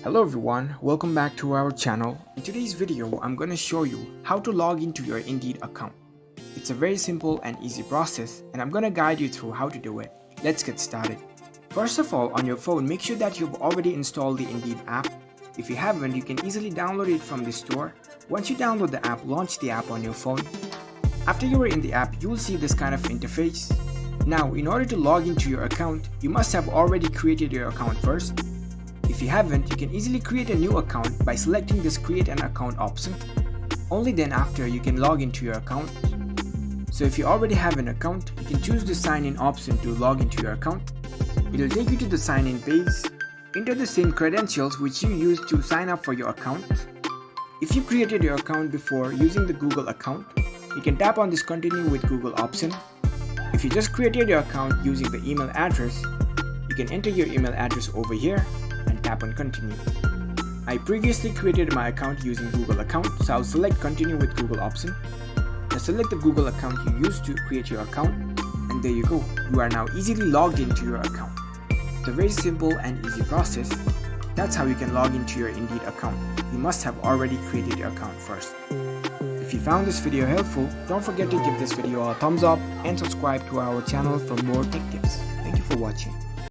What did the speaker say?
Hello everyone, welcome back to our channel. In today's video, I'm going to show you how to log into your Indeed account. It's a very simple and easy process and I'm going to guide you through how to do it. Let's get started. First of all, on your phone, make sure that you've already installed the Indeed app. If you haven't, you can easily download it from the store. Once you download the app, launch the app on your phone. After you are in the app, you will see this kind of interface. Now, in order to log into your account, you must have already created your account first. If you haven't, you can easily create a new account by selecting this create an account option. Only then after you can log into your account. So if you already have an account, you can choose the sign in option to log into your account. It will take you to the sign in page. Enter the same credentials which you used to sign up for your account. If you created your account before using the Google account, you can tap on this continue with Google option. If you just created your account using the email address, you can enter your email address over here and tap on continue. I previously created my account using Google account, so I'll select continue with Google option. Now select the Google account you used to create your account, and there you go. You are now easily logged into your account. It's a very simple and easy process. That's how you can log into your Indeed account. You must have already created your account first. If you found this video helpful, don't forget to give this video a thumbs up and subscribe to our channel for more tech tips. Thank you for watching.